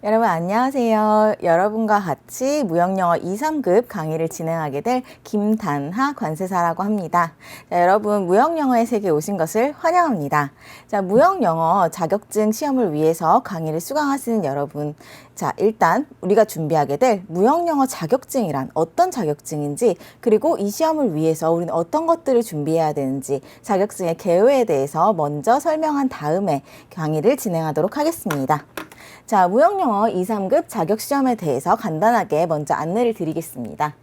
여러분 안녕하세요. 여러분과 같이 무역영어 2, 3급 강의를 진행하게 될 김단하 관세사라고 합니다. 자, 여러분 무역영어의 세계에 오신 것을 환영합니다. 자, 무역영어 자격증 시험을 위해서 강의를 수강하시는 여러분, 자, 일단 우리가 준비하게 될 무역영어 자격증이란 어떤 자격증인지, 그리고 이 시험을 위해서 우리는 어떤 것들을 준비해야 되는지 자격증의 개요에 대해서 먼저 설명한 다음에 강의를 진행하도록 하겠습니다. 자, 무역영어 2, 3급 자격시험에 대해서 간단하게 먼저 안내를 드리겠습니다.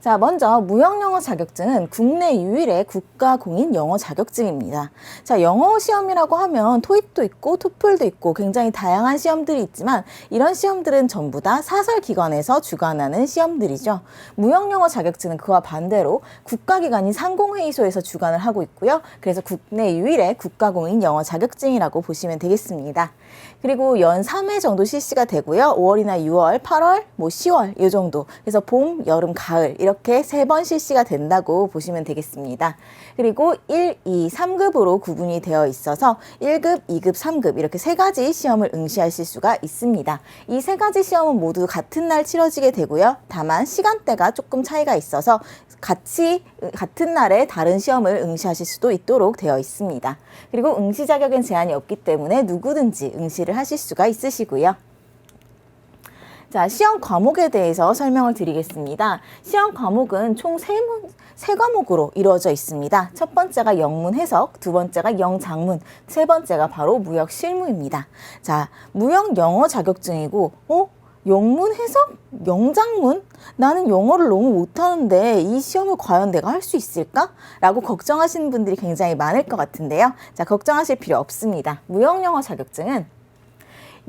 자, 먼저 무역영어 자격증은 국내 유일의 국가공인 영어 자격증입니다. 자, 영어 시험이라고 하면 토익도 있고 토플도 있고 굉장히 다양한 시험들이 있지만, 이런 시험들은 전부 다 사설기관에서 주관하는 시험들이죠. 무역영어 자격증은 그와 반대로 국가기관인 상공회의소에서 주관을 하고 있고요. 그래서 국내 유일의 국가공인 영어 자격증이라고 보시면 되겠습니다. 그리고 연 3회 정도 실시가 되고요. 5월이나 6월, 8월, 10월 이 정도. 그래서 봄, 여름, 가을 이렇게 3번 실시가 된다고 보시면 되겠습니다. 그리고 1, 2, 3급으로 구분이 되어 있어서 1급, 2급, 3급 이렇게 3가지 시험을 응시하실 수가 있습니다. 이 3가지 시험은 모두 같은 날 치러지게 되고요. 다만 시간대가 조금 차이가 있어서 같은 날에 다른 시험을 응시하실 수도 있도록 되어 있습니다. 그리고 응시 자격엔 제한이 없기 때문에 누구든지 응시를 하실 수가 있으시고요. 자, 시험 과목에 대해서 설명을 드리겠습니다. 시험 과목은 총 3과목으로 이루어져 있습니다. 첫 번째가 영문 해석, 두 번째가 영장문, 세 번째가 바로 무역 실무입니다. 자, 무역 영어 자격증이고, 영문 해석? 영장문? 나는 영어를 너무 못하는데 이 시험을 과연 내가 할 수 있을까? 라고 걱정하시는 분들이 굉장히 많을 것 같은데요. 자, 걱정하실 필요 없습니다. 무역 영어 자격증은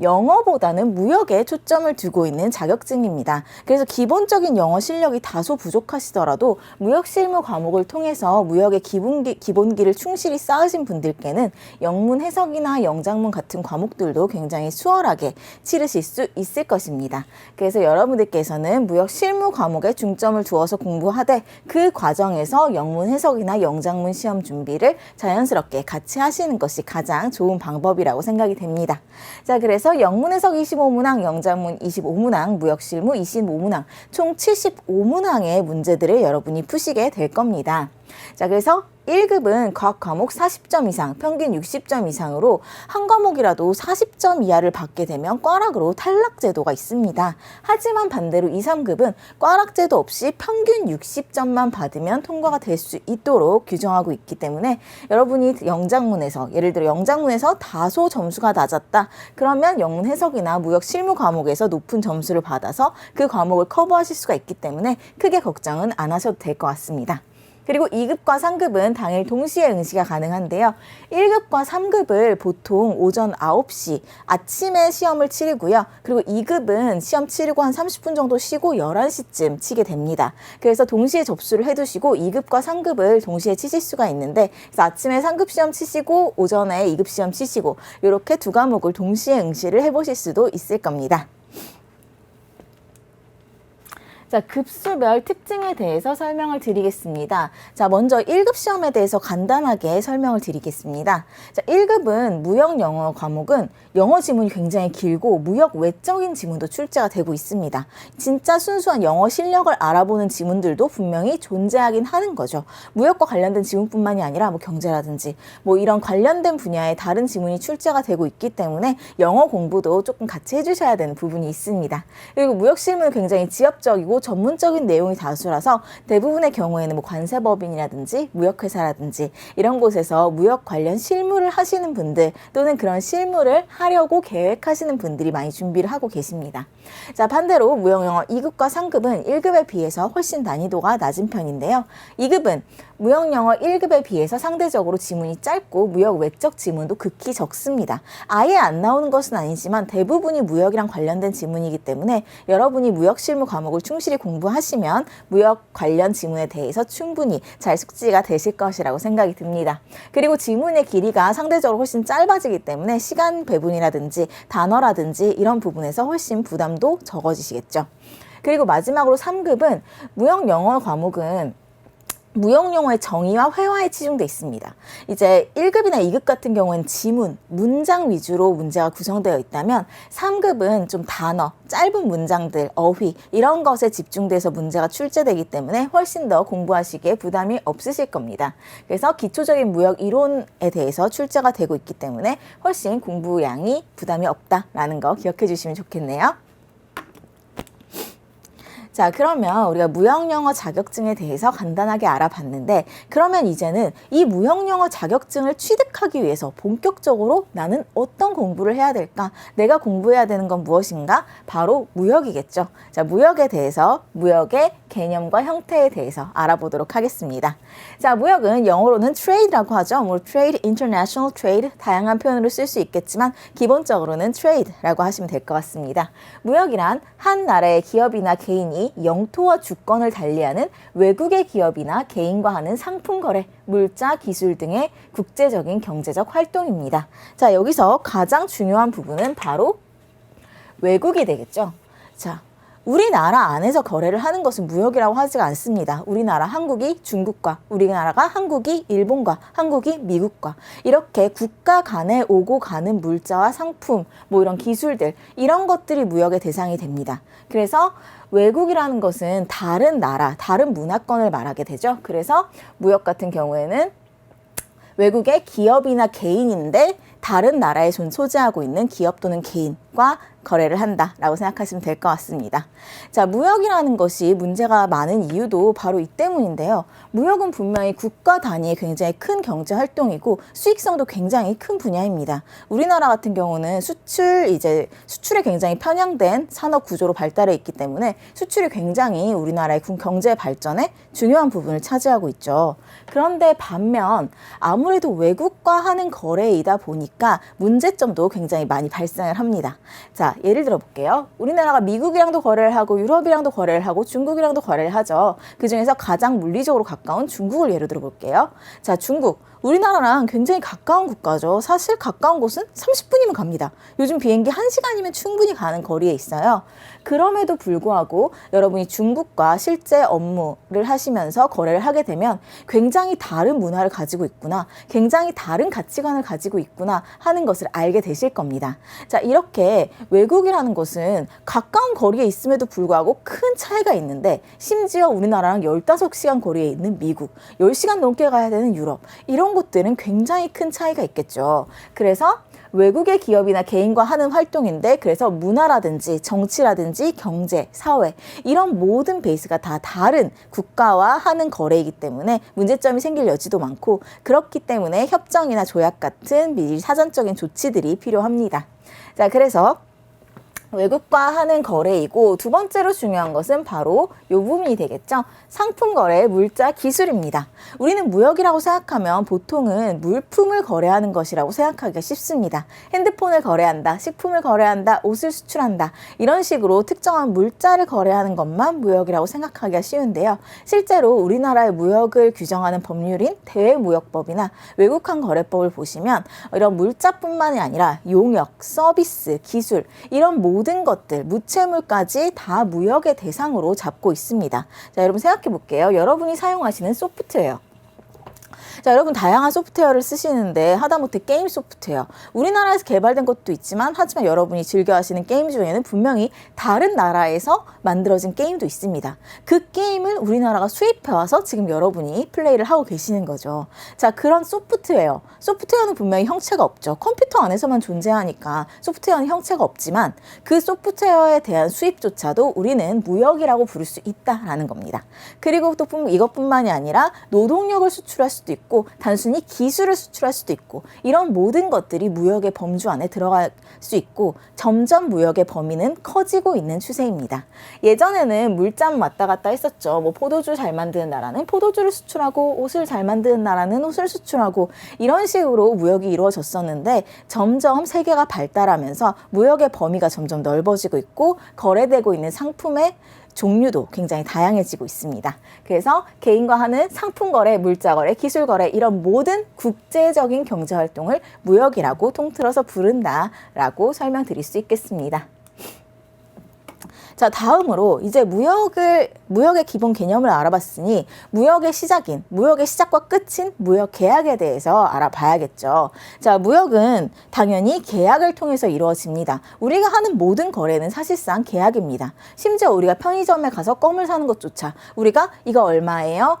영어보다는 무역에 초점을 두고 있는 자격증입니다. 그래서 기본적인 영어 실력이 다소 부족하시더라도 무역 실무 과목을 통해서 무역의 기본기를 충실히 쌓으신 분들께는 영문 해석이나 영장문 같은 과목들도 굉장히 수월하게 치르실 수 있을 것입니다. 그래서 여러분들께서는 무역 실무 과목에 중점을 두어서 공부하되, 그 과정에서 영문 해석이나 영장문 시험 준비를 자연스럽게 같이 하시는 것이 가장 좋은 방법이라고 생각이 됩니다. 자, 그래서 영문 해석 25문항, 영장문 25문항, 무역 실무 25문항, 총 75문항의 문제들을 여러분이 푸시게 될 겁니다. 자, 그래서 1급은 각 과목 40점 이상, 평균 60점 이상으로 한 과목이라도 40점 이하를 받게 되면 꽈락으로 탈락 제도가 있습니다. 하지만 반대로 2, 3급은 꽈락 제도 없이 평균 60점만 받으면 통과가 될 수 있도록 규정하고 있기 때문에, 여러분이 영장문에서, 예를 들어 영장문에서 다소 점수가 낮았다. 그러면 영문 해석이나 무역 실무 과목에서 높은 점수를 받아서 그 과목을 커버하실 수가 있기 때문에 크게 걱정은 안 하셔도 될 것 같습니다. 그리고 2급과 3급은 당일 동시에 응시가 가능한데요. 1급과 3급을 보통 오전 9시 아침에 시험을 치르고요. 그리고 2급은 시험 치르고 한 30분 정도 쉬고 11시쯤 치게 됩니다. 그래서 동시에 접수를 해두시고 2급과 3급을 동시에 치실 수가 있는데, 그래서 아침에 3급 시험 치시고 오전에 2급 시험 치시고 이렇게 두 과목을 동시에 응시를 해보실 수도 있을 겁니다. 자, 급수별 특징에 대해서 설명을 드리겠습니다. 자, 먼저 1급 시험에 대해서 간단하게 설명을 드리겠습니다. 자, 1급은 무역 영어 과목은 영어 지문이 굉장히 길고 무역 외적인 지문도 출제가 되고 있습니다. 진짜 순수한 영어 실력을 알아보는 지문들도 분명히 존재하긴 하는 거죠. 무역과 관련된 지문뿐만이 아니라 경제라든지 이런 관련된 분야의 다른 지문이 출제가 되고 있기 때문에 영어 공부도 조금 같이 해주셔야 되는 부분이 있습니다. 그리고 무역 실무는 굉장히 지엽적이고 전문적인 내용이 다수라서 대부분의 경우에는 관세법인이라든지 무역회사라든지 이런 곳에서 무역 관련 실무를 하시는 분들, 또는 그런 실무를 하려고 계획하시는 분들이 많이 준비를 하고 계십니다. 자, 반대로 무역영어 2급과 3급은 1급에 비해서 훨씬 난이도가 낮은 편인데요. 2급은 무역영어 1급에 비해서 상대적으로 지문이 짧고 무역 외적 지문도 극히 적습니다. 아예 안 나오는 것은 아니지만 대부분이 무역이랑 관련된 지문이기 때문에 여러분이 무역 실무 과목을 충실히 공부하시면 무역 관련 지문에 대해서 충분히 잘 숙지가 되실 것이라고 생각이 듭니다. 그리고 지문의 길이가 상대적으로 훨씬 짧아지기 때문에 시간 배분이라든지 단어라든지 이런 부분에서 훨씬 부담도 적어지시겠죠. 그리고 마지막으로 3급은 무역 영어 과목은 무역용어의 정의와 회화에 치중돼 있습니다. 이제 1급이나 2급 같은 경우에는 지문, 문장 위주로 문제가 구성되어 있다면 3급은 좀 단어, 짧은 문장들, 어휘 이런 것에 집중돼서 문제가 출제되기 때문에 훨씬 더 공부하시기에 부담이 없으실 겁니다. 그래서 기초적인 무역 이론에 대해서 출제가 되고 있기 때문에 훨씬 공부량이 부담이 없다라는 거 기억해 주시면 좋겠네요. 자, 그러면 우리가 무역영어 자격증에 대해서 간단하게 알아봤는데 그러면 이제는 이 무역영어 자격증을 취득하기 위해서 본격적으로 나는 어떤 공부를 해야 될까? 내가 공부해야 되는 건 무엇인가? 바로 무역이겠죠. 자, 무역에 대해서 무역의 개념과 형태에 대해서 알아보도록 하겠습니다. 자, 무역은 영어로는 trade라고 하죠. 뭐 trade, international trade 다양한 표현으로 쓸 수 있겠지만 기본적으로는 trade라고 하시면 될 것 같습니다. 무역이란 한 나라의 기업이나 개인이 영토와 주권을 달리하는 외국의 기업이나 개인과 하는 상품 거래, 물자, 기술 등의 국제적인 경제적 활동입니다. 자, 여기서 가장 중요한 부분은 바로 외국이 되겠죠. 자, 우리나라 안에서 거래를 하는 것은 무역이라고 하지가 않습니다. 우리나라 한국이 중국과, 우리나라가 한국이 일본과, 한국이 미국과 이렇게 국가 간에 오고 가는 물자와 상품, 뭐 이런 기술들 이런 것들이 무역의 대상이 됩니다. 그래서 외국이라는 것은 다른 나라, 다른 문화권을 말하게 되죠. 그래서 무역 같은 경우에는 외국의 기업이나 개인인데 다른 나라에 소재하고 있는 기업 또는 개인과 거래를 한다라고 생각하시면 될 것 같습니다. 자, 무역이라는 것이 문제가 많은 이유도 바로 이 때문인데요. 무역은 분명히 국가 단위의 굉장히 큰 경제 활동이고 수익성도 굉장히 큰 분야입니다. 우리나라 같은 경우는 수출에 굉장히 편향된 산업 구조로 발달해 있기 때문에 수출이 굉장히 우리나라의 경제 발전에 중요한 부분을 차지하고 있죠. 그런데 반면 아무래도 외국과 하는 거래이다 보니까 문제점도 굉장히 많이 발생을 합니다. 자, 예를 들어 볼게요. 우리나라가 미국이랑도 거래를 하고 유럽이랑도 거래를 하고 중국이랑도 거래를 하죠. 그중에서 가장 물리적으로 가까운 중국을 예로 들어 볼게요. 자, 중국. 우리나라랑 굉장히 가까운 국가죠. 사실 가까운 곳은 30분이면 갑니다. 요즘 비행기 1시간이면 충분히 가는 거리에 있어요. 그럼에도 불구하고 여러분이 중국과 실제 업무를 하시면서 거래를 하게 되면 굉장히 다른 문화를 가지고 있구나, 굉장히 다른 가치관을 가지고 있구나 하는 것을 알게 되실 겁니다. 자, 이렇게 외국이라는 것은 가까운 거리에 있음에도 불구하고 큰 차이가 있는데 심지어 우리나라랑 15시간 거리에 있는 미국, 10시간 넘게 가야 되는 유럽 이런 곳들은 굉장히 큰 차이가 있겠죠. 그래서 외국의 기업이나 개인과 하는 활동인데 그래서 문화라든지 정치라든지 경제, 사회 이런 모든 베이스가 다 다른 국가와 하는 거래이기 때문에 문제점이 생길 여지도 많고 그렇기 때문에 협정이나 조약 같은 미리 사전적인 조치들이 필요합니다. 자, 그래서 외국과 하는 거래이고 두 번째로 중요한 것은 바로 이 부분이 되겠죠. 상품 거래, 물자, 기술입니다. 우리는 무역이라고 생각하면 보통은 물품을 거래하는 것이라고 생각하기가 쉽습니다. 핸드폰을 거래한다, 식품을 거래한다, 옷을 수출한다 이런 식으로 특정한 물자를 거래하는 것만 무역이라고 생각하기가 쉬운데요. 실제로 우리나라의 무역을 규정하는 법률인 대외무역법이나 외국한 거래법을 보시면 이런 물자뿐만이 아니라 용역, 서비스, 기술 이런 모든 것들, 무채물까지 다 무역의 대상으로 잡고 있습니다. 자, 여러분 생각해 볼게요. 여러분이 사용하시는 소프트웨어. 자, 여러분 다양한 소프트웨어를 쓰시는데 하다못해 게임 소프트웨어. 우리나라에서 개발된 것도 있지만 하지만 여러분이 즐겨 하시는 게임 중에는 분명히 다른 나라에서 만들어진 게임도 있습니다. 그 게임을 우리나라가 수입해와서 지금 여러분이 플레이를 하고 계시는 거죠. 자, 그런 소프트웨어. 소프트웨어는 분명히 형체가 없죠. 컴퓨터 안에서만 존재하니까 소프트웨어는 형체가 없지만 그 소프트웨어에 대한 수입조차도 우리는 무역이라고 부를 수 있다라는 겁니다. 그리고 또 이것뿐만이 아니라 노동력을 수출할 수도 있고 단순히 기술을 수출할 수도 있고 이런 모든 것들이 무역의 범주 안에 들어갈 수 있고 점점 무역의 범위는 커지고 있는 추세입니다. 예전에는 물자만 왔다 갔다 했었죠. 뭐 포도주 잘 만드는 나라는 포도주를 수출하고 옷을 잘 만드는 나라는 옷을 수출하고 이런 식으로 무역이 이루어졌었는데 점점 세계가 발달하면서 무역의 범위가 점점 넓어지고 있고 거래되고 있는 상품의 종류도 굉장히 다양해지고 있습니다. 그래서 개인과 하는 상품 거래, 물자 거래, 기술 거래 이런 모든 국제적인 경제 활동을 무역이라고 통틀어서 부른다라고 설명드릴 수 있겠습니다. 자, 다음으로 이제 무역의 기본 개념을 알아봤으니 무역의 시작과 끝인 무역 계약에 대해서 알아봐야겠죠. 자, 무역은 당연히 계약을 통해서 이루어집니다. 우리가 하는 모든 거래는 사실상 계약입니다. 심지어 우리가 편의점에 가서 껌을 사는 것조차 우리가 이거 얼마예요?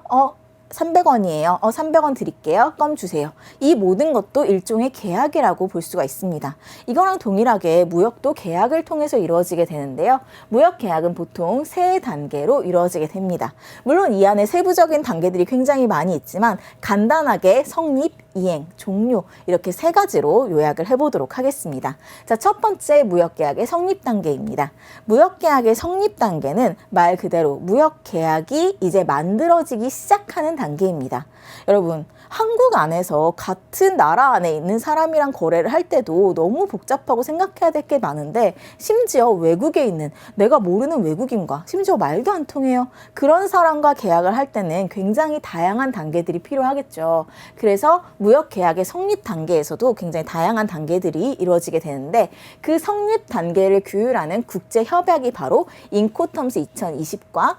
300원이에요. 300원 드릴게요. 껌 주세요. 이 모든 것도 일종의 계약이라고 볼 수가 있습니다. 이거랑 동일하게 무역도 계약을 통해서 이루어지게 되는데요. 무역 계약은 보통 세 단계로 이루어지게 됩니다. 물론 이 안에 세부적인 단계들이 굉장히 많이 있지만 간단하게 성립, 이행, 종료 이렇게 세 가지로 요약을 해보도록 하겠습니다. 자, 첫 번째 무역계약의 성립 단계입니다. 무역계약의 성립 단계는 말 그대로 무역계약이 이제 만들어지기 시작하는 단계입니다. 여러분, 한국 안에서 같은 나라 안에 있는 사람이랑 거래를 할 때도 너무 복잡하고 생각해야 될 게 많은데 심지어 외국에 있는 내가 모르는 외국인과 심지어 말도 안 통해요. 그런 사람과 계약을 할 때는 굉장히 다양한 단계들이 필요하겠죠. 그래서 무역계약의 성립 단계에서도 굉장히 다양한 단계들이 이루어지게 되는데 그 성립 단계를 규율하는 국제협약이 바로 인코텀스 2020과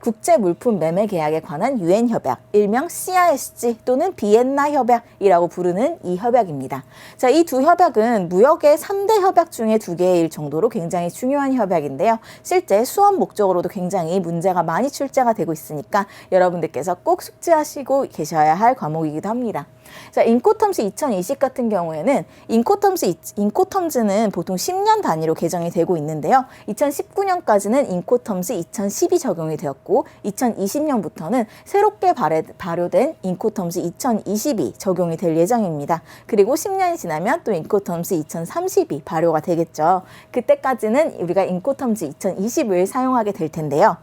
국제물품 매매 계약에 관한 유엔 협약, 일명 CISG 또는 비엔나 협약이라고 부르는 이 협약입니다. 자, 이 두 협약은 무역의 3대 협약 중에 2개일 정도로 굉장히 중요한 협약인데요. 실제 수업 목적으로도 굉장히 문제가 많이 출제가 되고 있으니까 여러분들께서 꼭 숙지하시고 계셔야 할 과목이기도 합니다. 자, 인코텀스 2020 같은 경우에는 인코텀즈는 보통 10년 단위로 개정이 되고 있는데요. 2019년까지는 인코텀스 2010이 적용이 되었고 2020년부터는 새롭게 발효된 인코텀스 2020이 적용이 될 예정입니다. 그리고 10년이 지나면 또 인코텀스 2030이 발효가 되겠죠. 그때까지는 우리가 인코텀스 2020을 사용하게 될 텐데요.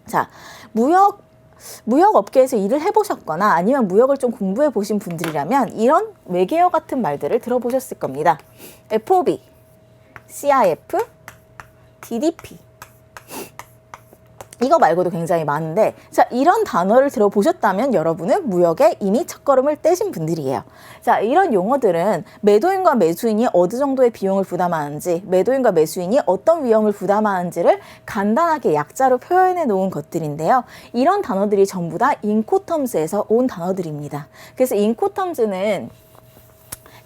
자, 무역 업계에서 일을 해보셨거나 아니면 무역을 좀 공부해 보신 분들이라면 이런 외계어 같은 말들을 들어보셨을 겁니다. FOB, CIF, DDP. 이거 말고도 굉장히 많은데 자, 이런 단어를 들어보셨다면 여러분은 무역에 이미 첫걸음을 떼신 분들이에요. 자, 이런 용어들은 매도인과 매수인이 어느 정도의 비용을 부담하는지, 매도인과 매수인이 어떤 위험을 부담하는지를 간단하게 약자로 표현해 놓은 것들인데요. 이런 단어들이 전부 다 인코텀스에서 온 단어들입니다. 그래서 인코텀스는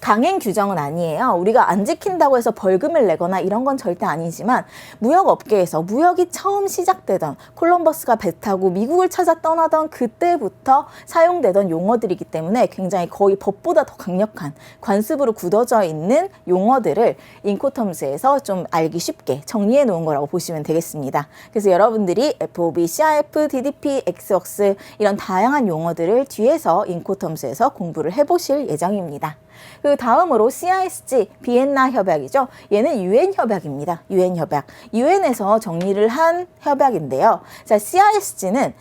강행 규정은 아니에요. 우리가 안 지킨다고 해서 벌금을 내거나 이런 건 절대 아니지만 무역업계에서 무역이 처음 시작되던 콜럼버스가 배 타고 미국을 찾아 떠나던 그때부터 사용되던 용어들이기 때문에 굉장히 거의 법보다 더 강력한 관습으로 굳어져 있는 용어들을 인코텀스에서 좀 알기 쉽게 정리해 놓은 거라고 보시면 되겠습니다. 그래서 여러분들이 FOB, CIF, DDP, XWOX 이런 다양한 용어들을 뒤에서 인코텀스에서 공부를 해보실 예정입니다. 그 다음으로 CISG, 비엔나 협약이죠. 얘는 유엔 협약입니다. 유엔 협약. 유엔에서 정리를 한 협약인데요. 자, CISG는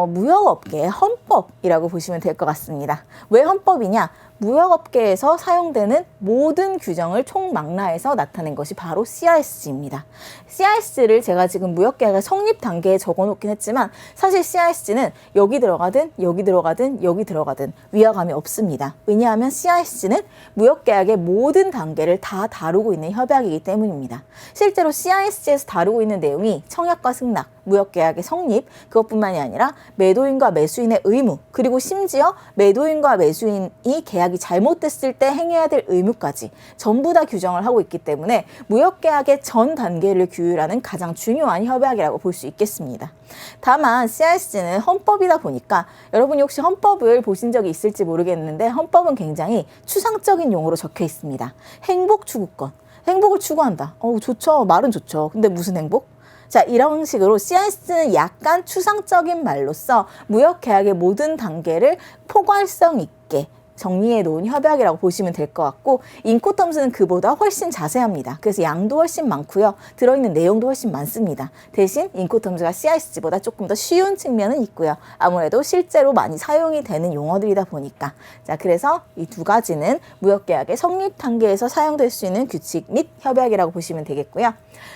무역업계의 헌법이라고 보시면 될 것 같습니다. 왜 헌법이냐? 무역업계에서 사용되는 모든 규정을 총망라해서 나타낸 것이 바로 CISG입니다. CISG를 제가 지금 무역계약의 성립 단계에 적어놓긴 했지만 사실 CISG는 여기 들어가든 여기 들어가든 여기 들어가든 위화감이 없습니다. 왜냐하면 CISG는 무역계약의 모든 단계를 다 다루고 있는 협약이기 때문입니다. 실제로 CISG에서 다루고 있는 내용이 청약과 승낙, 무역계약의 성립, 그것뿐만이 아니라 매도인과 매수인의 의무, 그리고 심지어 매도인과 매수인이 계약이 잘못됐을 때 행해야 될 의무까지 전부 다 규정을 하고 있기 때문에 무역계약의 전 단계를 규율하는 가장 중요한 협약이라고 볼 수 있겠습니다. 다만 CISG는 헌법이다 보니까 여러분이 혹시 헌법을 보신 적이 있을지 모르겠는데 헌법은 굉장히 추상적인 용어로 적혀 있습니다. 행복 추구권, 행복을 추구한다. 좋죠. 말은 좋죠. 근데 무슨 행복? 자, 이런 식으로 CISG는 약간 추상적인 말로써 무역계약의 모든 단계를 포괄성 있게 정리해 놓은 협약이라고 보시면 될 것 같고 인코텀스는 그보다 훨씬 자세합니다. 그래서 양도 훨씬 많고요. 들어있는 내용도 훨씬 많습니다. 대신 인코텀스가 CISG보다 조금 더 쉬운 측면은 있고요. 아무래도 실제로 많이 사용이 되는 용어들이다 보니까 자, 그래서 이 두 가지는 무역계약의 성립 단계에서 사용될 수 있는 규칙 및 협약이라고 보시면 되겠고요.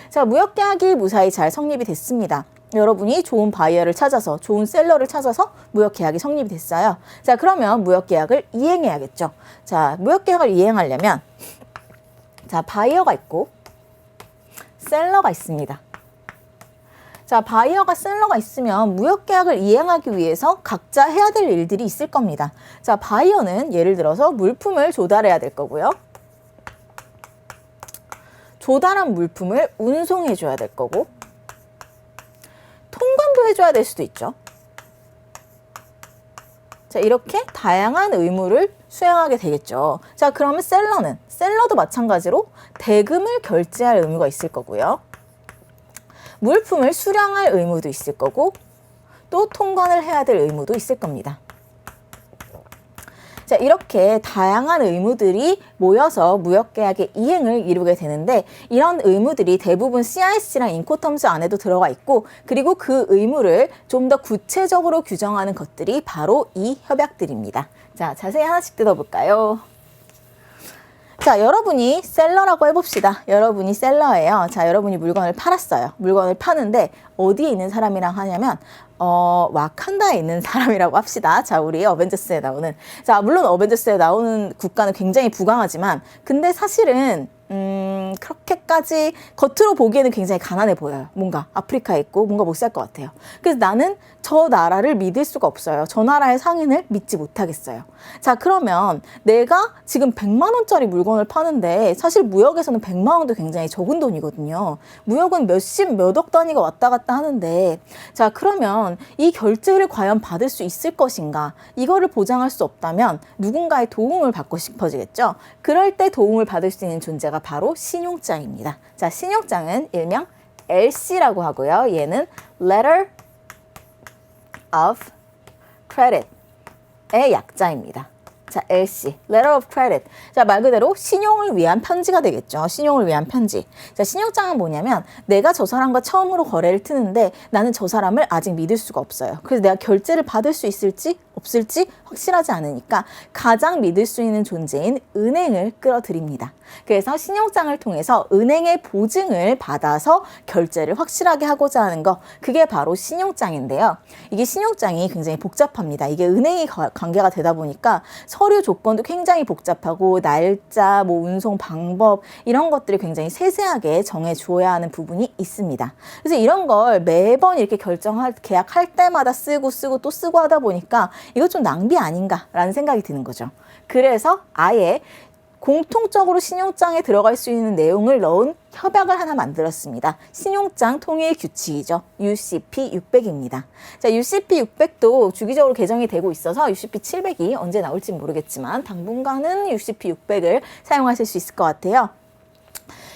자, 무역계약이 무사히 잘 성립이 됐습니다. 여러분이 좋은 바이어를 찾아서 좋은 셀러를 찾아서 무역계약이 성립이 됐어요. 자, 그러면 무역계약을 이행해야겠죠. 자, 무역계약을 이행하려면 자, 바이어가 있고 셀러가 있습니다. 자, 바이어가 셀러가 있으면 무역계약을 이행하기 위해서 각자 해야 될 일들이 있을 겁니다. 자, 바이어는 예를 들어서 물품을 조달해야 될 거고요. 조달한 물품을 운송해 줘야 될 거고, 통관도 해줘야 될 수도 있죠. 자, 이렇게 다양한 의무를 수행하게 되겠죠. 자, 그러면 셀러도 마찬가지로 대금을 결제할 의무가 있을 거고요. 물품을 수령할 의무도 있을 거고, 또 통관을 해야 될 의무도 있을 겁니다. 자, 이렇게 다양한 의무들이 모여서 무역계약의 이행을 이루게 되는데, 이런 의무들이 대부분 CIC랑 인코텀즈 안에도 들어가 있고, 그리고 그 의무를 좀 더 구체적으로 규정하는 것들이 바로 이 협약들입니다. 자, 자세히 하나씩 뜯어볼까요? 자, 여러분이 셀러라고 해봅시다. 여러분이 셀러예요. 자, 여러분이 물건을 팔았어요. 물건을 파는데 어디에 있는 사람이랑 하냐면 와칸다에 있는 사람이라고 합시다. 자, 우리 어벤져스에 나오는. 자, 물론 어벤져스에 나오는 국가는 굉장히 부강하지만, 근데 사실은 그렇게까지 겉으로 보기에는 굉장히 가난해 보여요. 뭔가 아프리카에 있고 뭔가 못 살 것 같아요. 그래서 나는 저 나라를 믿을 수가 없어요. 저 나라의 상인을 믿지 못하겠어요. 자, 그러면 내가 지금 100만 원짜리 물건을 파는데, 사실 무역에서는 100만 원도 굉장히 적은 돈이거든요. 무역은 몇억 단위가 왔다 갔다 하는데, 자, 그러면 이 결제를 과연 받을 수 있을 것인가? 이거를 보장할 수 없다면 누군가의 도움을 받고 싶어지겠죠. 그럴 때 도움을 받을 수 있는 존재가 바로 신용장입니다. 자, 신용장은 일명 LC라고 하고요. 얘는 Letter of Credit의 약자입니다. 자, LC, Letter of Credit. 자, 말 그대로 신용을 위한 편지가 되겠죠. 신용을 위한 편지. 자, 신용장은 뭐냐면, 내가 저 사람과 처음으로 거래를 트는데 나는 저 사람을 아직 믿을 수가 없어요. 그래서 내가 결제를 받을 수 있을지 없을지 확실하지 않으니까 가장 믿을 수 있는 존재인 은행을 끌어들입니다. 그래서 신용장을 통해서 은행의 보증을 받아서 결제를 확실하게 하고자 하는 거, 그게 바로 신용장인데요. 이게 신용장이 굉장히 복잡합니다. 이게 은행이 관계가 되다 보니까 서류 조건도 굉장히 복잡하고, 날짜, 운송 방법, 이런 것들이 굉장히 세세하게 정해줘야 하는 부분이 있습니다. 그래서 이런 걸 매번 이렇게 계약할 때마다 쓰고 또 쓰고 하다 보니까 이거 좀 낭비 아닌가라는 생각이 드는 거죠. 그래서 아예 공통적으로 신용장에 들어갈 수 있는 내용을 넣은 협약을 하나 만들었습니다. 신용장 통일 규칙이죠. UCP 600입니다. 자, UCP 600도 주기적으로 개정이 되고 있어서 UCP 700이 언제 나올지 모르겠지만 당분간은 UCP 600을 사용하실 수 있을 것 같아요.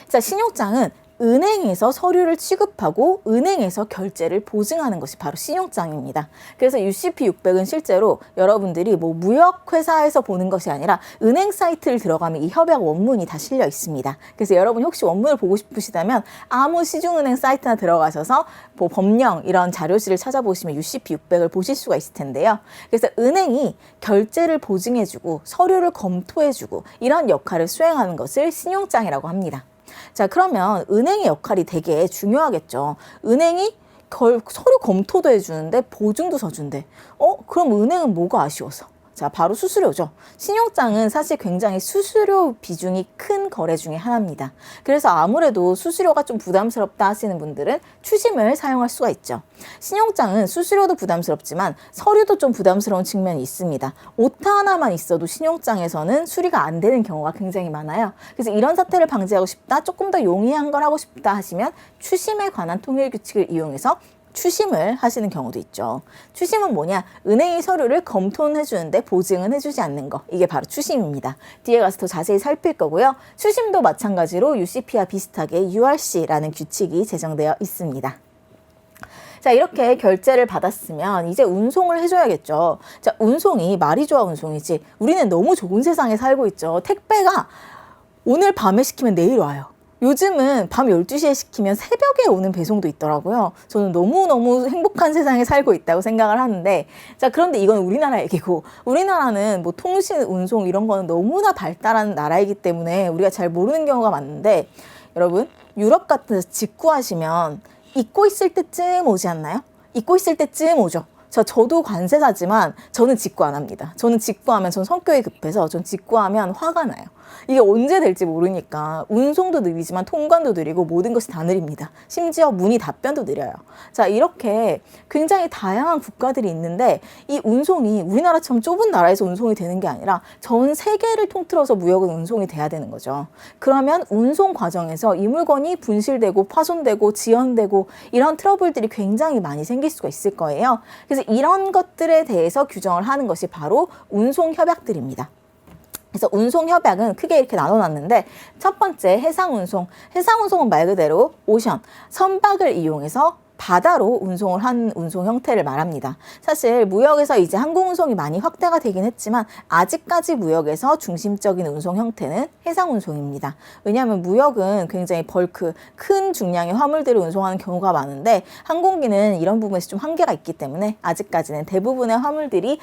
자, 신용장은 은행에서 서류를 취급하고 은행에서 결제를 보증하는 것이 바로 신용장입니다. 그래서 UCP 600은 실제로 여러분들이 무역회사에서 보는 것이 아니라 은행 사이트를 들어가면 이 협약 원문이 다 실려 있습니다. 그래서 여러분이 혹시 원문을 보고 싶으시다면 아무 시중은행 사이트나 들어가셔서 법령 이런 자료실을 찾아보시면 UCP 600을 보실 수가 있을 텐데요. 그래서 은행이 결제를 보증해주고 서류를 검토해주고 이런 역할을 수행하는 것을 신용장이라고 합니다. 자, 그러면 은행의 역할이 되게 중요하겠죠. 은행이 서류 검토도 해주는데 보증도 서준대. 그럼 은행은 뭐가 아쉬워서? 자, 바로 수수료죠. 신용장은 사실 굉장히 수수료 비중이 큰 거래 중에 하나입니다. 그래서 아무래도 수수료가 좀 부담스럽다 하시는 분들은 추심을 사용할 수가 있죠. 신용장은 수수료도 부담스럽지만 서류도 좀 부담스러운 측면이 있습니다. 오타 하나만 있어도 신용장에서는 수리가 안 되는 경우가 굉장히 많아요. 그래서 이런 사태를 방지하고 싶다, 조금 더 용이한 걸 하고 싶다 하시면 추심에 관한 통일 규칙을 이용해서 추심을 하시는 경우도 있죠. 추심은 뭐냐? 은행이 서류를 검토는 해주는데 보증은 해주지 않는 거. 이게 바로 추심입니다. 뒤에 가서 더 자세히 살필 거고요. 추심도 마찬가지로 UCP와 비슷하게 URC라는 규칙이 제정되어 있습니다. 자, 이렇게 결제를 받았으면 이제 운송을 해줘야겠죠. 자, 운송이 말이 좋아 운송이지. 우리는 너무 좋은 세상에 살고 있죠. 택배가 오늘 밤에 시키면 내일 와요. 요즘은 밤 12시에 시키면 새벽에 오는 배송도 있더라고요. 저는 너무너무 행복한 세상에 살고 있다고 생각을 하는데, 자, 그런데 이건 우리나라 얘기고, 우리나라는 통신, 운송 이런 거는 너무나 발달한 나라이기 때문에 우리가 잘 모르는 경우가 많은데, 여러분, 유럽 같은 데서 직구하시면 잊고 있을 때쯤 오지 않나요? 잊고 있을 때쯤 오죠. 저도 관세사지만 저는 직구 안 합니다. 저는 직구하면 전 성격이 급해서 전 직구하면 화가 나요. 이게 언제 될지 모르니까 운송도 느리지만 통관도 느리고 모든 것이 다 느립니다. 심지어 문의 답변도 느려요. 자, 이렇게 굉장히 다양한 국가들이 있는데 이 운송이 우리나라처럼 좁은 나라에서 운송이 되는 게 아니라 전 세계를 통틀어서 무역은 운송이 돼야 되는 거죠. 그러면 운송 과정에서 이 물건이 분실되고 파손되고 지연되고 이런 트러블들이 굉장히 많이 생길 수가 있을 거예요. 그래서 이런 것들에 대해서 규정을 하는 것이 바로 운송협약들입니다. 그래서 운송협약은 크게 이렇게 나눠놨는데 첫 번째 해상운송. 해상운송은 말 그대로 오션, 선박을 이용해서 바다로 운송을 한 운송 형태를 말합니다. 사실 무역에서 이제 항공운송이 많이 확대가 되긴 했지만 아직까지 무역에서 중심적인 운송 형태는 해상운송입니다. 왜냐하면 무역은 굉장히 벌크, 큰 중량의 화물들을 운송하는 경우가 많은데 항공기는 이런 부분에서 좀 한계가 있기 때문에 아직까지는 대부분의 화물들이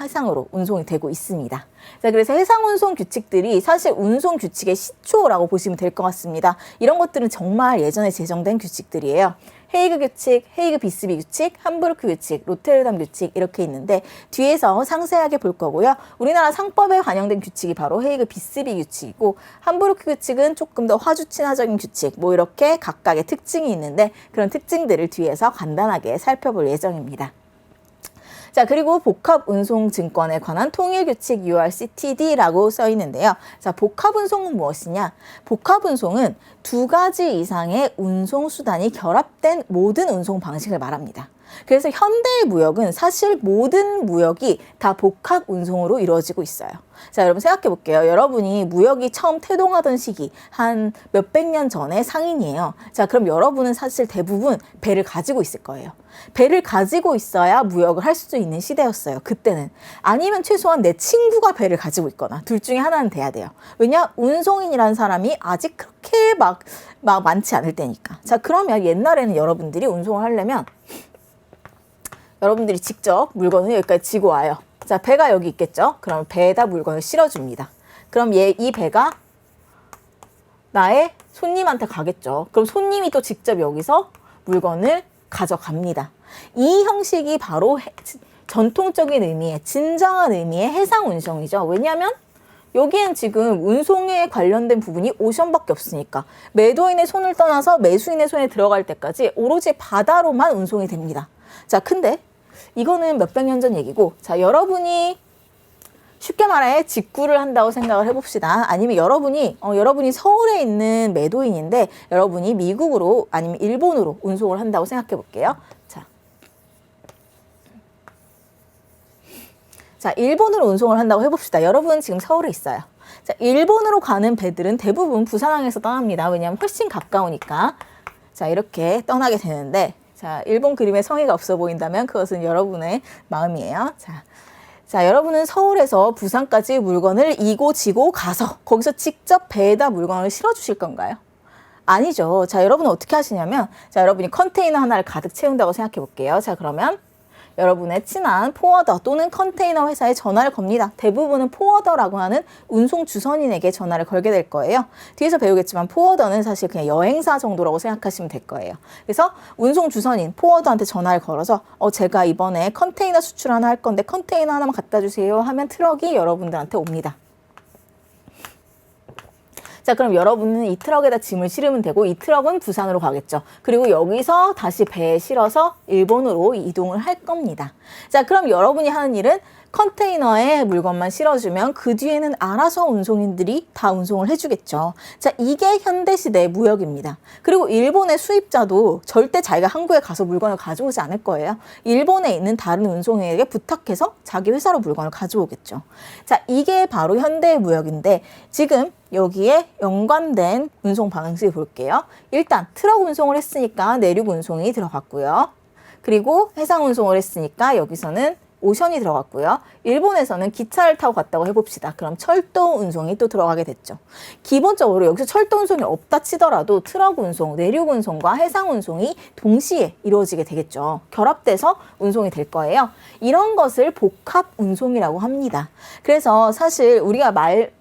해상으로 운송이 되고 있습니다. 자, 그래서 해상운송 규칙들이 사실 운송 규칙의 시초라고 보시면 될 것 같습니다. 이런 것들은 정말 예전에 제정된 규칙들이에요. 헤이그 규칙, 헤이그 비스비 규칙, 함부르크 규칙, 로테르담 규칙 이렇게 있는데 뒤에서 상세하게 볼 거고요. 우리나라 상법에 반영된 규칙이 바로 헤이그 비스비 규칙이고 함부르크 규칙은 조금 더 화주 친화적인 규칙 뭐 이렇게 각각의 특징이 있는데 그런 특징들을 뒤에서 간단하게 살펴볼 예정입니다. 자, 그리고 복합운송증권에 관한 통일규칙 URCTD라고 써 있는데요. 자, 복합운송은 무엇이냐? 복합운송은 두 가지 이상의 운송수단이 결합된 모든 운송 방식을 말합니다. 그래서 현대의 무역은 사실 모든 무역이 다 복합 운송으로 이루어지고 있어요. 자, 여러분 생각해 볼게요. 여러분이 무역이 처음 태동하던 시기 한 몇백 년 전의 상인이에요. 자, 그럼 여러분은 사실 대부분 배를 가지고 있을 거예요. 배를 가지고 있어야 무역을 할 수 있는 시대였어요. 그때는. 아니면 최소한 내 친구가 배를 가지고 있거나 둘 중에 하나는 돼야 돼요. 왜냐? 운송인이라는 사람이 아직 그렇게 막 많지 않을 때니까. 자, 그러면 옛날에는 여러분들이 운송을 하려면 여러분들이 직접 물건을 여기까지 지고 와요. 자, 배가 여기 있겠죠? 그럼 배에다 물건을 실어줍니다. 그럼 이 배가 나의 손님한테 가겠죠. 그럼 손님이 또 직접 여기서 물건을 가져갑니다. 이 형식이 바로 전통적인 의미의, 진정한 의미의 해상운송이죠. 왜냐하면 여기엔 지금 운송에 관련된 부분이 오션밖에 없으니까 매도인의 손을 떠나서 매수인의 손에 들어갈 때까지 오로지 바다로만 운송이 됩니다. 자, 근데 이거는 몇백 년 전 얘기고, 자, 여러분이 쉽게 말해 직구를 한다고 생각을 해봅시다. 아니면 여러분이 서울에 있는 매도인인데 여러분이 미국으로 아니면 일본으로 운송을 한다고 생각해 볼게요. 자, 일본으로 운송을 한다고 해봅시다. 여러분 지금 서울에 있어요. 자, 일본으로 가는 배들은 대부분 부산항에서 떠납니다. 왜냐하면 훨씬 가까우니까. 자, 이렇게 떠나게 되는데, 자, 일본 그림에 성의가 없어 보인다면 그것은 여러분의 마음이에요. 자, 여러분은 서울에서 부산까지 물건을 이고 지고 가서 거기서 직접 배에다 물건을 실어주실 건가요? 아니죠. 자, 여러분은 어떻게 하시냐면, 자, 여러분이 컨테이너 하나를 가득 채운다고 생각해 볼게요. 자, 그러면 여러분의 친한 포워더 또는 컨테이너 회사에 전화를 겁니다. 대부분은 포워더라고 하는 운송 주선인에게 전화를 걸게 될 거예요. 뒤에서 배우겠지만 포워더는 사실 그냥 여행사 정도라고 생각하시면 될 거예요. 그래서 운송 주선인 포워더한테 전화를 걸어서 제가 이번에 컨테이너 수출 하나 할 건데 컨테이너 하나만 갖다 주세요 하면 트럭이 여러분들한테 옵니다. 자, 그럼 여러분은 이 트럭에다 짐을 실으면 되고 이 트럭은 부산으로 가겠죠. 그리고 여기서 다시 배에 실어서 일본으로 이동을 할 겁니다. 자, 그럼 여러분이 하는 일은 컨테이너에 물건만 실어주면 그 뒤에는 알아서 운송인들이 다 운송을 해주겠죠. 자, 이게 현대시대의 무역입니다. 그리고 일본의 수입자도 절대 자기가 한국에 가서 물건을 가져오지 않을 거예요. 일본에 있는 다른 운송인에게 부탁해서 자기 회사로 물건을 가져오겠죠. 자, 이게 바로 현대의 무역인데 지금 여기에 연관된 운송 방식을 볼게요. 일단 트럭 운송을 했으니까 내륙 운송이 들어갔고요. 그리고 해상 운송을 했으니까 여기서는 오션이 들어갔고요. 일본에서는 기차를 타고 갔다고 해봅시다. 그럼 철도 운송이 또 들어가게 됐죠. 기본적으로 여기서 철도 운송이 없다 치더라도 트럭 운송, 내륙 운송과 해상 운송이 동시에 이루어지게 되겠죠. 결합돼서 운송이 될 거예요. 이런 것을 복합 운송이라고 합니다. 그래서 사실 우리가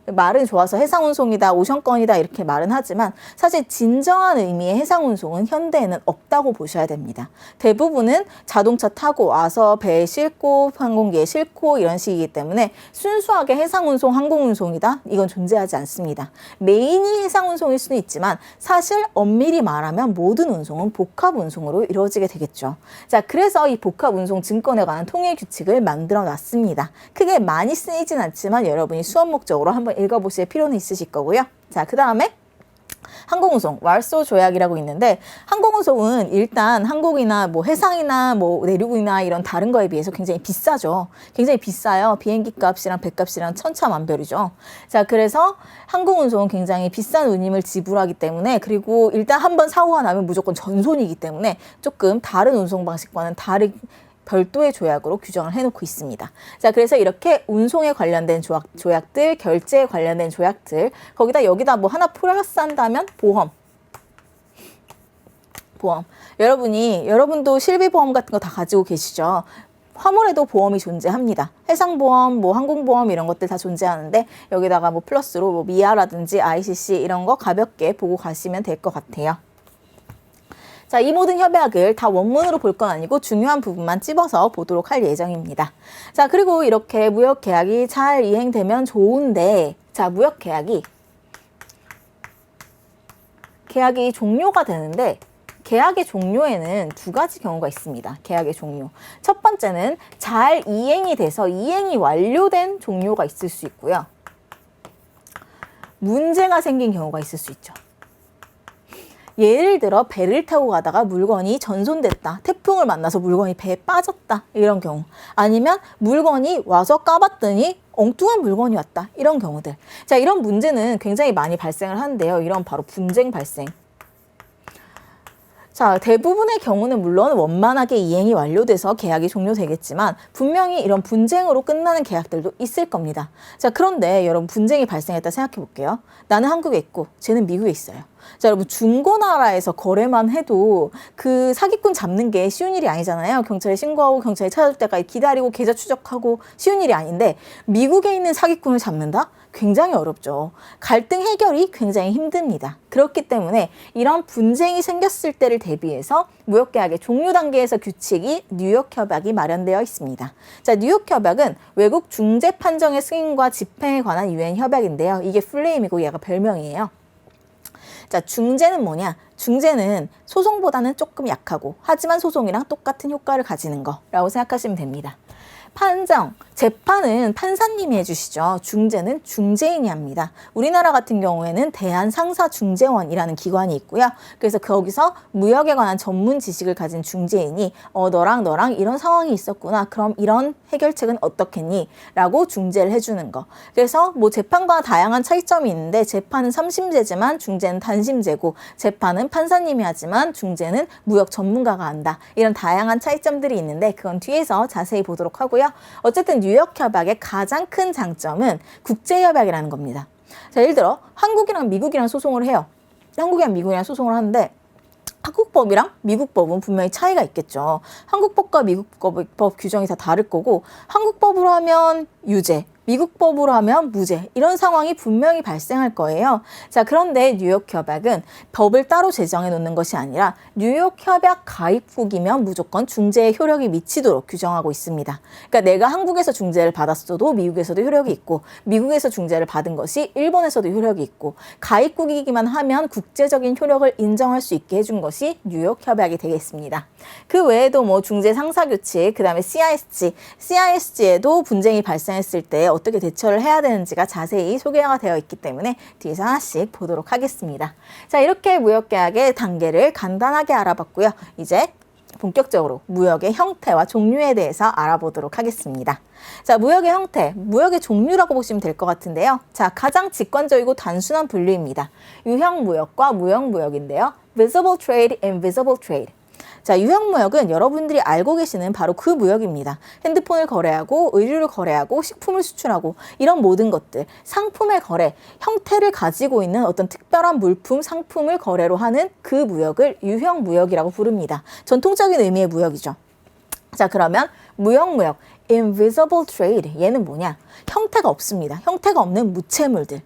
말은 좋아서 해상운송이다, 오션권이다 이렇게 말은 하지만 사실 진정한 의미의 해상운송은 현대에는 없다고 보셔야 됩니다. 대부분은 자동차 타고 와서 배에 싣고 항공기에 싣고 이런 식이기 때문에 순수하게 해상운송, 항공운송이다? 이건 존재하지 않습니다. 메인이 해상운송일 수는 있지만 사실 엄밀히 말하면 모든 운송은 복합운송으로 이루어지게 되겠죠. 자, 그래서 이 복합운송 증권에 관한 통일 규칙을 만들어 놨습니다. 크게 많이 쓰이진 않지만 여러분이 수업 목적으로 한번 읽어보실 필요는 있으실 거고요. 자, 그 다음에 항공운송, 왈소 조약이라고 있는데 항공운송은 일단 항공이나 뭐 해상이나 뭐 내륙이나 이런 다른 거에 비해서 굉장히 비싸죠. 굉장히 비싸요. 비행기 값이랑 배값이랑 천차만별이죠. 자, 그래서 항공운송은 굉장히 비싼 운임을 지불하기 때문에 그리고 일단 한번 사고가 나면 무조건 전손이기 때문에 조금 다른 운송 방식과는 다른 별도의 조약으로 규정을 해놓고 있습니다. 자, 그래서 이렇게 운송에 관련된 조약들, 결제에 관련된 조약들, 여기다 뭐 하나 플러스 한다면 보험. 여러분도 실비보험 같은 거 다 가지고 계시죠? 화물에도 보험이 존재합니다. 해상보험, 뭐 항공보험 이런 것들 다 존재하는데 여기다가 뭐 플러스로 뭐 미아라든지 ICC 이런 거 가볍게 보고 가시면 될 것 같아요. 자, 이 모든 협약을 다 원문으로 볼 건 아니고 중요한 부분만 찝어서 보도록 할 예정입니다. 자, 그리고 이렇게 무역계약이 잘 이행되면 좋은데, 자, 무역계약이 종료가 되는데, 계약의 종료에는 두 가지 경우가 있습니다. 계약의 종료. 첫 번째는 잘 이행이 돼서 이행이 완료된 종료가 있을 수 있고요. 문제가 생긴 경우가 있을 수 있죠. 예를 들어 배를 타고 가다가 물건이 전손됐다. 태풍을 만나서 물건이 배에 빠졌다. 이런 경우. 아니면 물건이 와서 까봤더니 엉뚱한 물건이 왔다. 이런 경우들. 자, 이런 문제는 굉장히 많이 발생을 하는데요. 이런 바로 분쟁 발생. 자, 대부분의 경우는 물론 원만하게 이행이 완료돼서 계약이 종료되겠지만 분명히 이런 분쟁으로 끝나는 계약들도 있을 겁니다. 자, 그런데 여러분 분쟁이 발생했다 생각해 볼게요. 나는 한국에 있고 쟤는 미국에 있어요. 자, 여러분 중고나라에서 거래만 해도 그 사기꾼 잡는 게 쉬운 일이 아니잖아요. 경찰에 신고하고 경찰이 찾아올 때까지 기다리고 계좌 추적하고 쉬운 일이 아닌데 미국에 있는 사기꾼을 잡는다? 굉장히 어렵죠. 갈등 해결이 굉장히 힘듭니다. 그렇기 때문에 이런 분쟁이 생겼을 때를 대비해서 무역계약의 종료 단계에서 규칙이 뉴욕협약이 마련되어 있습니다. 자, 뉴욕협약은 외국 중재 판정의 승인과 집행에 관한 유엔 협약인데요. 이게 플레임이고 얘가 별명이에요. 자, 중재는 뭐냐? 중재는 소송보다는 조금 약하고 하지만 소송이랑 똑같은 효과를 가지는 거라고 생각하시면 됩니다. 판정, 재판은 판사님이 해주시죠. 중재는 중재인이 합니다. 우리나라 같은 경우에는 대한상사중재원이라는 기관이 있고요. 그래서 거기서 무역에 관한 전문 지식을 가진 중재인이 너랑 이런 상황이 있었구나. 그럼 이런 해결책은 어떻겠니? 라고 중재를 해주는 거. 그래서 뭐 재판과 다양한 차이점이 있는데 재판은 3심제지만 중재는 단심제고 재판은 판사님이 하지만 중재는 무역 전문가가 한다. 이런 다양한 차이점들이 있는데 그건 뒤에서 자세히 보도록 하고요. 어쨌든 뉴욕협약의 가장 큰 장점은 국제협약이라는 겁니다. 자, 예를 들어 한국이랑 미국이랑 소송을 해요. 한국이랑 미국이랑 소송을 하는데 한국법이랑 미국법은 분명히 차이가 있겠죠. 한국법과 미국법 규정이 다 다를 거고 한국법으로 하면 유죄, 미국법으로 하면 무죄 이런 상황이 분명히 발생할 거예요. 자, 그런데 뉴욕협약은 법을 따로 제정해 놓는 것이 아니라 뉴욕협약 가입국이면 무조건 중재의 효력이 미치도록 규정하고 있습니다. 그러니까 내가 한국에서 중재를 받았어도 미국에서도 효력이 있고 미국에서 중재를 받은 것이 일본에서도 효력이 있고 가입국이기만 하면 국제적인 효력을 인정할 수 있게 해준 것이 뉴욕협약이 되겠습니다. 그 외에도 뭐 중재 상사규칙, 그 다음에 CISG에도 분쟁이 발생했을 때 어떻게 대처를 해야 되는지가 자세히 소개가 되어 있기 때문에 뒤에서 하나씩 보도록 하겠습니다. 자, 이렇게 무역계약의 단계를 간단하게 알아봤고요. 이제 본격적으로 무역의 형태와 종류에 대해서 알아보도록 하겠습니다. 자, 무역의 형태, 무역의 종류라고 보시면 될 것 같은데요. 자, 가장 직관적이고 단순한 분류입니다. 유형무역과 무형무역인데요. Visible Trade, Invisible Trade. 자, 유형무역은 여러분들이 알고 계시는 바로 그 무역입니다. 핸드폰을 거래하고 의류를 거래하고 식품을 수출하고 이런 모든 것들, 상품의 거래, 형태를 가지고 있는 어떤 특별한 물품, 상품을 거래로 하는 그 무역을 유형무역이라고 부릅니다. 전통적인 의미의 무역이죠. 자, 그러면 무역무역, invisible trade, 얘는 뭐냐? 형태가 없습니다. 형태가 없는 무채물들.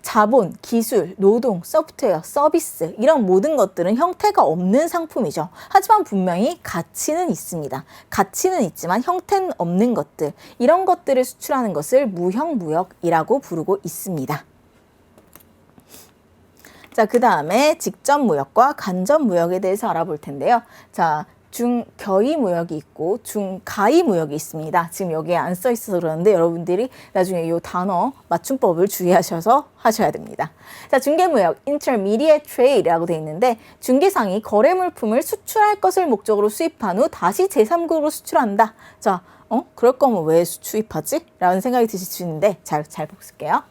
자본, 기술, 노동, 소프트웨어, 서비스 이런 모든 것들은 형태가 없는 상품이죠. 하지만 분명히 가치는 있습니다. 가치는 있지만 형태는 없는 것들, 이런 것들을 수출하는 것을 무형무역이라고 부르고 있습니다. 자, 그 다음에 직접무역과 간접무역에 대해서 알아볼 텐데요. 자, 중겨이무역이 있고 중가이무역이 있습니다. 지금 여기에 안 써 있어서 그러는데 여러분들이 나중에 이 단어 맞춤법을 주의하셔서 하셔야 됩니다. 자, 중개무역, intermediate trade라고 되어 있는데 중개상이 거래 물품을 수출할 것을 목적으로 수입한 후 다시 제3국으로 수출한다. 자, 그럴 거면 왜 수입하지? 라는 생각이 드실 수 있는데 잘 볼게요.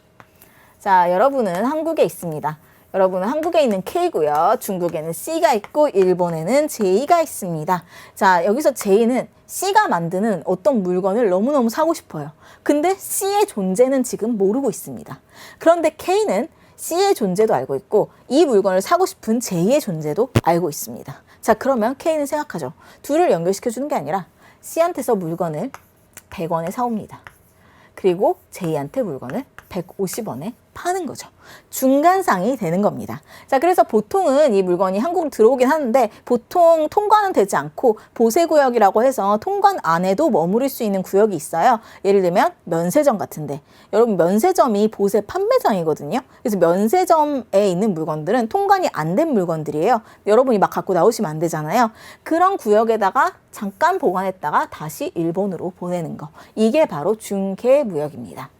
자, 여러분은 한국에 있습니다. 여러분은 한국에 있는 K고요. 중국에는 C가 있고 일본에는 J가 있습니다. 자, 여기서 J는 C가 만드는 어떤 물건을 너무너무 사고 싶어요. 근데 C의 존재는 지금 모르고 있습니다. 그런데 K는 C의 존재도 알고 있고 이 물건을 사고 싶은 J의 존재도 알고 있습니다. 자, 그러면 K는 생각하죠. 둘을 연결시켜 주는 게 아니라 C한테서 물건을 100원에 사옵니다. 그리고 J한테 물건을 150원에 파는 거죠. 중간상이 되는 겁니다. 자, 그래서 보통은 이 물건이 한국으로 들어오긴 하는데 보통 통관은 되지 않고 보세구역이라고 해서 통관 안에도 머무를 수 있는 구역이 있어요. 예를 들면 면세점 같은데, 여러분 면세점이 보세 판매장이거든요. 그래서 면세점에 있는 물건들은 통관이 안 된 물건들이에요. 여러분이 막 갖고 나오시면 안 되잖아요. 그런 구역에다가 잠깐 보관했다가 다시 일본으로 보내는 거. 이게 바로 중개무역입니다.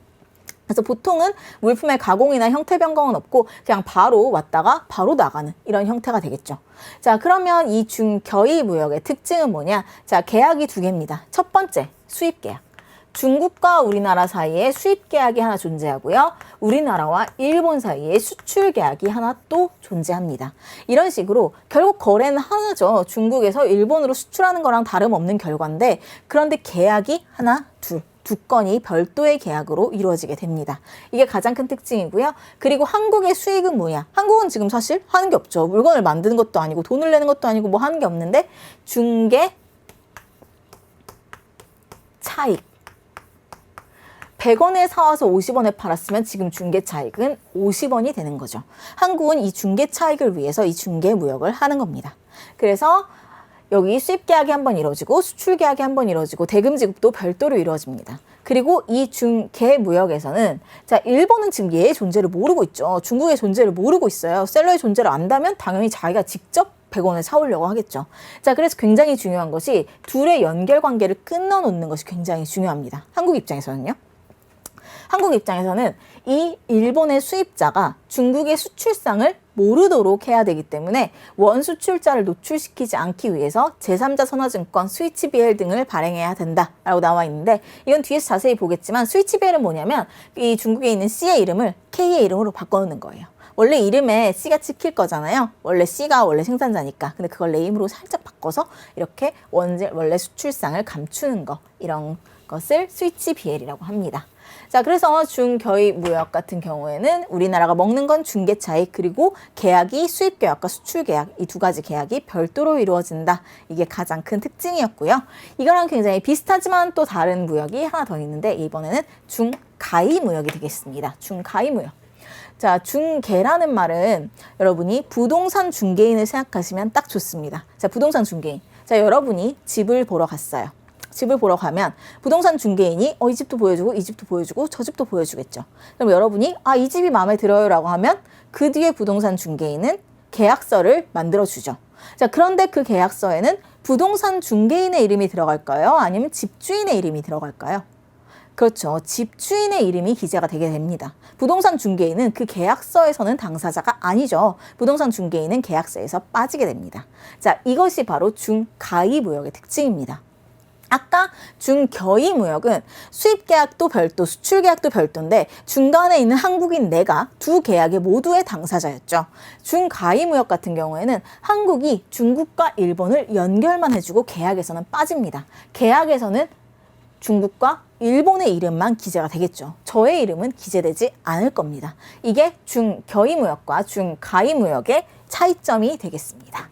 그래서 보통은 물품의 가공이나 형태 변경은 없고 그냥 바로 왔다가 바로 나가는 이런 형태가 되겠죠. 자, 그러면 이 중겨이 무역의 특징은 뭐냐? 자, 계약이 두 개입니다. 첫 번째, 수입 계약. 중국과 우리나라 사이에 수입 계약이 하나 존재하고요. 우리나라와 일본 사이에 수출 계약이 하나 또 존재합니다. 이런 식으로 결국 거래는 하나죠. 중국에서 일본으로 수출하는 거랑 다름없는 결과인데, 그런데 계약이 하나, 두 건이 별도의 계약으로 이루어지게 됩니다. 이게 가장 큰 특징이고요. 그리고 한국의 수익은 뭐냐? 한국은 지금 사실 하는 게 없죠. 물건을 만드는 것도 아니고 돈을 내는 것도 아니고 뭐 하는 게 없는데 중개 차익. 100원에 사와서 50원에 팔았으면 지금 중개 차익은 50원이 되는 거죠. 한국은 이 중개 차익을 위해서 이 중개 무역을 하는 겁니다. 그래서 여기 수입 계약이 한번 이루어지고 수출 계약이 한번 이루어지고 대금 지급도 별도로 이루어집니다. 그리고 이 중개 무역에서는 자, 일본은 지금 얘의 존재를 모르고 있죠. 중국의 존재를 모르고 있어요. 셀러의 존재를 안다면 당연히 자기가 직접 100원을 사오려고 하겠죠. 자, 그래서 굉장히 중요한 것이 둘의 연결 관계를 끊어놓는 것이 굉장히 중요합니다. 한국 입장에서는요. 한국 입장에서는 이 일본의 수입자가 중국의 수출상을 모르도록 해야 되기 때문에 원수출자를 노출시키지 않기 위해서 제3자 선화증권, 스위치비엘 등을 발행해야 된다라고 나와 있는데, 이건 뒤에서 자세히 보겠지만 스위치비엘은 뭐냐면 이 중국에 있는 C의 이름을 K의 이름으로 바꿔놓는 거예요. 원래 이름에 C가 찍힐 거잖아요. 원래 C가 원래 생산자니까. 근데 그걸 네임으로 살짝 바꿔서 이렇게 원래 수출상을 감추는 거, 이런 것을 스위치비엘이라고 합니다. 자, 그래서 중겨이 무역 같은 경우에는 우리나라가 먹는 건 중개 차익, 그리고 계약이 수입 계약과 수출 계약, 이 두 가지 계약이 별도로 이루어진다. 이게 가장 큰 특징이었고요. 이거랑 굉장히 비슷하지만 또 다른 무역이 하나 더 있는데, 이번에는 중가이 무역이 되겠습니다. 중가이 무역. 자, 중개라는 말은 여러분이 부동산 중개인을 생각하시면 딱 좋습니다. 자, 부동산 중개인. 자, 여러분이 집을 보러 갔어요. 집을 보러 가면 부동산 중개인이 이 집도 보여주고 이 집도 보여주고 저 집도 보여주겠죠. 그럼 여러분이 이 집이 마음에 들어요 라고 하면 그 뒤에 부동산 중개인은 계약서를 만들어주죠. 자, 그런데 그 계약서에는 부동산 중개인의 이름이 들어갈까요? 아니면 집주인의 이름이 들어갈까요? 그렇죠. 집주인의 이름이 기재가 되게 됩니다. 부동산 중개인은 그 계약서에서는 당사자가 아니죠. 부동산 중개인은 계약서에서 빠지게 됩니다. 자, 이것이 바로 중가이 무역의 특징입니다. 아까 중겨이 무역은 수입 계약도 별도, 수출 계약도 별도인데 중간에 있는 한국인 내가 두 계약의 모두의 당사자였죠. 중가이 무역 같은 경우에는 한국이 중국과 일본을 연결만 해주고 계약에서는 빠집니다. 계약에서는 중국과 일본의 이름만 기재가 되겠죠. 저의 이름은 기재되지 않을 겁니다. 이게 중겨이 무역과 중가이 무역의 차이점이 되겠습니다.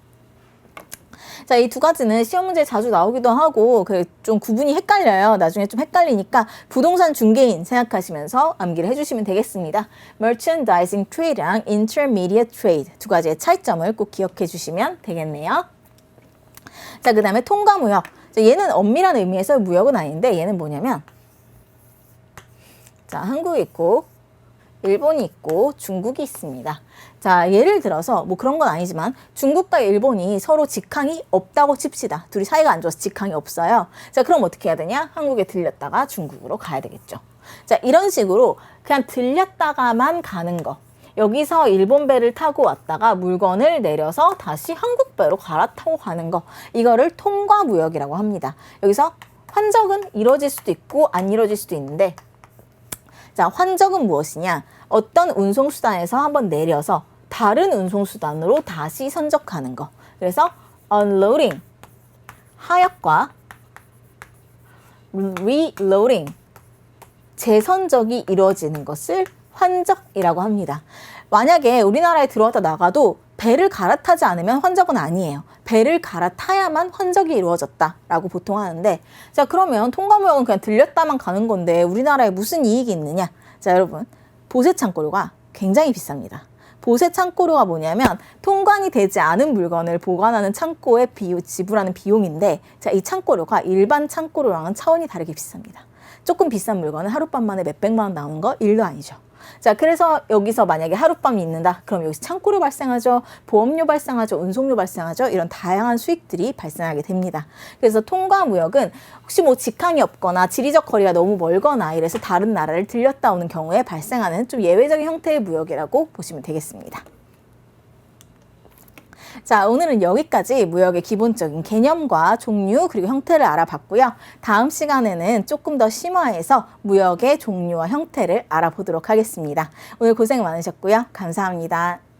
자, 이 두 가지는 시험 문제에 자주 나오기도 하고 좀 구분이 헷갈려요. 나중에 좀 헷갈리니까 부동산 중개인 생각하시면서 암기를 해주시면 되겠습니다. Merchandising Trade랑 Intermediate Trade 두 가지의 차이점을 꼭 기억해 주시면 되겠네요. 자, 그 다음에 통과무역. 자, 얘는 엄밀한 의미에서 무역은 아닌데 얘는 뭐냐면 자, 한국이 있고 일본이 있고 중국이 있습니다. 자, 예를 들어서 뭐 그런 건 아니지만 중국과 일본이 서로 직항이 없다고 칩시다. 둘이 사이가 안 좋아서 직항이 없어요. 자, 그럼 어떻게 해야 되냐? 한국에 들렸다가 중국으로 가야 되겠죠. 자, 이런 식으로 그냥 들렸다가만 가는 거. 여기서 일본 배를 타고 왔다가 물건을 내려서 다시 한국 배로 갈아타고 가는 거. 이거를 통과무역이라고 합니다. 여기서 환적은 이루어질 수도 있고 안 이루어질 수도 있는데 자, 환적은 무엇이냐? 어떤 운송수단에서 한번 내려서 다른 운송수단으로 다시 선적하는 거. 그래서 unloading, 하역과 reloading, 재선적이 이루어지는 것을 환적이라고 합니다. 만약에 우리나라에 들어왔다 나가도 배를 갈아타지 않으면 환적은 아니에요. 배를 갈아타야만 환적이 이루어졌다라고 보통 하는데 자, 그러면 통과무역은 그냥 들렸다만 가는 건데 우리나라에 무슨 이익이 있느냐? 자, 여러분, 보세창고료가 굉장히 비쌉니다. 보세창고료가 뭐냐면 통관이 되지 않은 물건을 보관하는 창고에 지불하는 비용인데 자, 이 창고료가 일반 창고료랑은 차원이 다르게 비쌉니다. 조금 비싼 물건은 하룻밤 만에 몇백만 원 나오는 거 일도 아니죠. 자, 그래서 여기서 만약에 하룻밤이 있는다. 그럼 여기서 창고료 발생하죠. 보험료 발생하죠. 운송료 발생하죠. 이런 다양한 수익들이 발생하게 됩니다. 그래서 통과무역은 혹시 뭐 직항이 없거나 지리적 거리가 너무 멀거나 이래서 다른 나라를 들렸다 오는 경우에 발생하는 좀 예외적인 형태의 무역이라고 보시면 되겠습니다. 자, 오늘은 여기까지 무역의 기본적인 개념과 종류 그리고 형태를 알아봤고요. 다음 시간에는 조금 더 심화해서 무역의 종류와 형태를 알아보도록 하겠습니다. 오늘 고생 많으셨고요. 감사합니다.